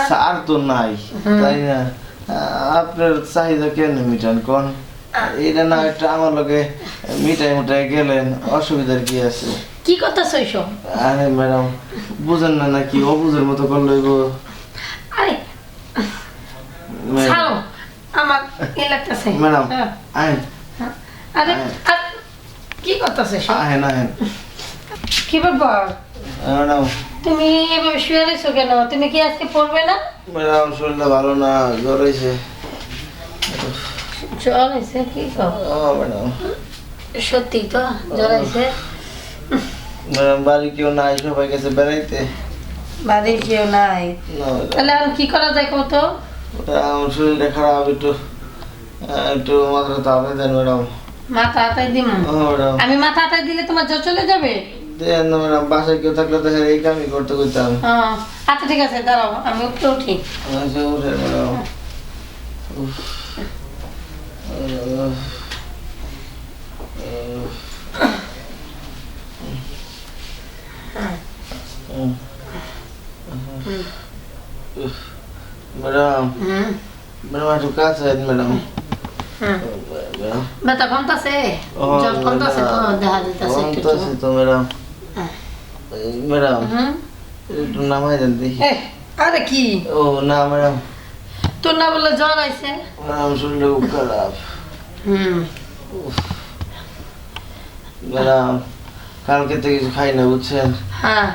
Sir তো নাই, তাই না? আপনার চাহিদা কেন মিটান কোন? এটা না একটা আমার লগে মিটাই মুটাই গেলেন, অসুবিধার কি আছে? কি কথা সইস? আরে ম্যাডাম বুঝেন না নাকি? অবুঝের মতো করলে আরে ছাড়ো, আমার কি লাগতেছে ম্যাডাম। আইন আরে কি কথা সইস? আইন আইন। কি ব্যাপার ম্যাডাম? তুমি এভাবে শুয়ে রয়েছো কেন? তুমি কি আজকে পড়বে না? ম্যাডাম শরীরটা ভালো না, জ্বর হয়েছে। জ্বর হয়েছে? কি ম্যাডাম সত্যি তো জ্বর হয়েছে? ম্যাডাম বাড়ি কেউ নাই, সবাই গেছে বেড়াইতে। বাড়ির কেউ নাই? তাহলে এখন কি করা যায় কত? আমার শরীরটা খারাপ, একটু একটু মাথা তাপে দেন ম্যাডাম। মাথা হাতাই দিব? ম্যাডাম আমি মাথা হাতাই দিলে তোমার জ্বর চলে যাবে? দেন না ম্যাডাম, বাসায় কেউ থাকলে তো এই কামই করতে করতাম। আচ্ছা ঠিক আছে, দাঁড়াও আমি উঠতে উঠি। আচ্ছা উঠেন ম্যাডাম। ম্যাডাম ম্যাডাম একটু কাছে ম্যাডাম। ব্যথা কমতাছে? জ্বর কমতাছে তো? দেখা দিতেছে কমতাছে তো ম্যাডাম। ম্যাডাম একটু নামাই দেন দেখি। আরে কি? ও না ম্যাডাম, তোর না বললে জ্বর আইছে? ম্যাডাম শরীরটা খুব খারাপ। ম্যাডাম কালকে থেকে কিছু খাই না বুঝছেন। হ্যাঁ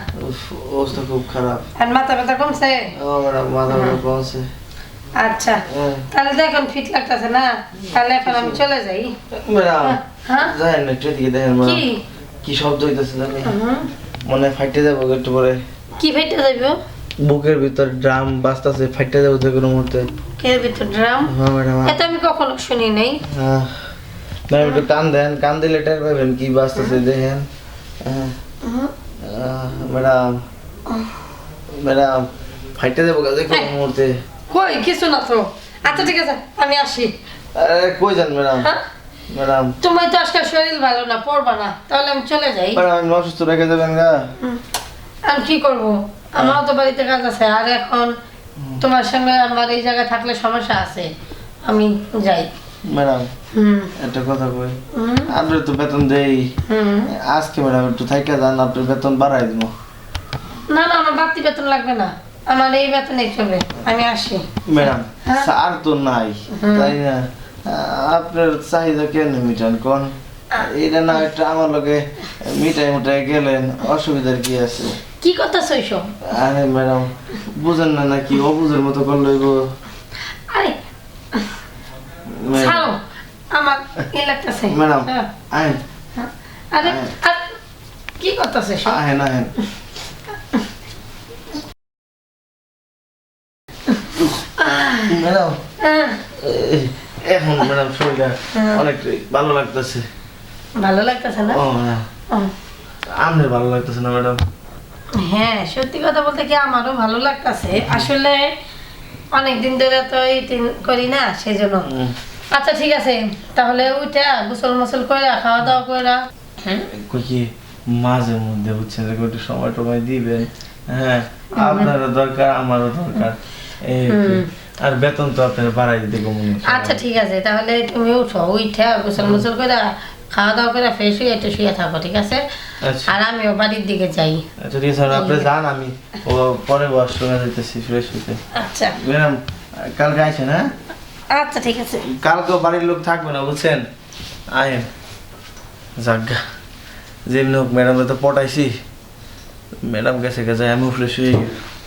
অবস্থা খুব খারাপ। আর মাথা ব্যথা কমছে? ও ম্যাডাম মাথা ব্যথা কমছে। আচ্ছা তাহলে তো এখন ফিট লাগতেছে না, তাহলে এখন আমি চলে যাই। ম্যাডাম হ্যাঁ যাই না, একটু এদিকে দেখেন ম্যাডাম। কি শব্দ হইতেছে জানি, মনে হয় ফাইটে যাবো একটু পরে। কি ফাইটে যাইবো? বুকের ভিতর ড্রাম বাজতাছে, ফাইটে যাবো যে কোনো মুহূর্তে। বুকের ভিতর ড্রাম? হ্যাঁ ম্যাডাম। এটা আমি কখনো শুনি নাই। হ্যাঁ ম্যাডাম একটু কান দেন, কান দিলে টের পাবেন কি বাজতেছে দেখেন। ম্যাডাম ম্যাডাম ফাইটে যাবো যে কোনো মুহূর্তে। কই কিছু না তো। আচ্ছা ঠিক আছে আমি আসি। আরে কই যান ম্যাডাম? ম্যাডাম তোমার তো আজকে শরীর ভালো না, পড়বা না, তাহলে আমি চলে যাই। ম্যাডাম আমি অসুস্থ রেখে যাবেন গা? আমি কি করবো, আমারও তো বাড়িতে কাজ আছে। আর এখন তোমার সঙ্গে আমার এই জায়গায় থাকলে সমস্যা আছে, আমি যাই। ম্যাডাম একটা কথা কই, আপনার তো বেতন দেই, আজকে ম্যাডাম একটু থাইকা যান, আপনার বেতন বাড়াই দিব। না না আমার বাড়তি বেতন লাগবে না, আমার এই বেতনেই চলবে, আমি আসি। ম্যাডাম স্যার তো নাই, তাই না? আপনার চাহিদা কেন মিটান কোন? এটা না একটা আমার লগে মিটাই মুটাই গেলেন, অসুবিধার কি আছে? কি কথা সইস? আরে ম্যাডাম বুঝেন না নাকি? অবুঝের মতো করলে আরে ছাড়ো, আমার কি লাগতেছে? ম্যাডাম আইন। আরে কি কথা সইস? আইন আইন। ম্যাডাম এখন ম্যাডাম শরীরটা অনেকটাই ভালো লাগতেছে। ভালো লাগতেছে না? আপনার ভালো লাগতেছে না ম্যাডাম? হ্যাঁ সত্যি কথা বলতে কি আমারও ভালো লাগতেছে, আসলে অনেকদিন ধরে তো এই করি না সেজন্য। আচ্ছা ঠিক আছে তাহলে উঠা গোসল মোসল করে খাওয়া দাওয়া করে কি মাঝে মধ্যে বুঝছেন একটু সময় টময় দিবেন। হ্যাঁ আপনারও দরকার আমারও দরকার, আর বেতন তো আপনার বাড়াই দিতে কমুন। আচ্ছা ঠিক আছে তাহলে তুমি উঠো, উঠা গোসল মোসল করে খাওয়া দাওয়া করে ফ্রেশ হয়ে একটু শুয়ে থাকো, ঠিক আছে? আর আমিও বাড়ির দিকে যাই। আচ্ছা ঠিক আছে আপনি যান, আমি পরে ওয়াশরুমে যেতেছি ফ্রেশ হইতে। আচ্ছা ম্যাডাম কালকে আইসেন? হ্যাঁ আচ্ছা ঠিক আছে। কালকেও বাড়ির লোক থাকবে না বুঝছেন, আয়েন। যাজ্ঞা যেমনি হোক ম্যাডামরা তো পটাইছি, ম্যাডাম গেছে গেছে আমি ফ্রেশ হয়ে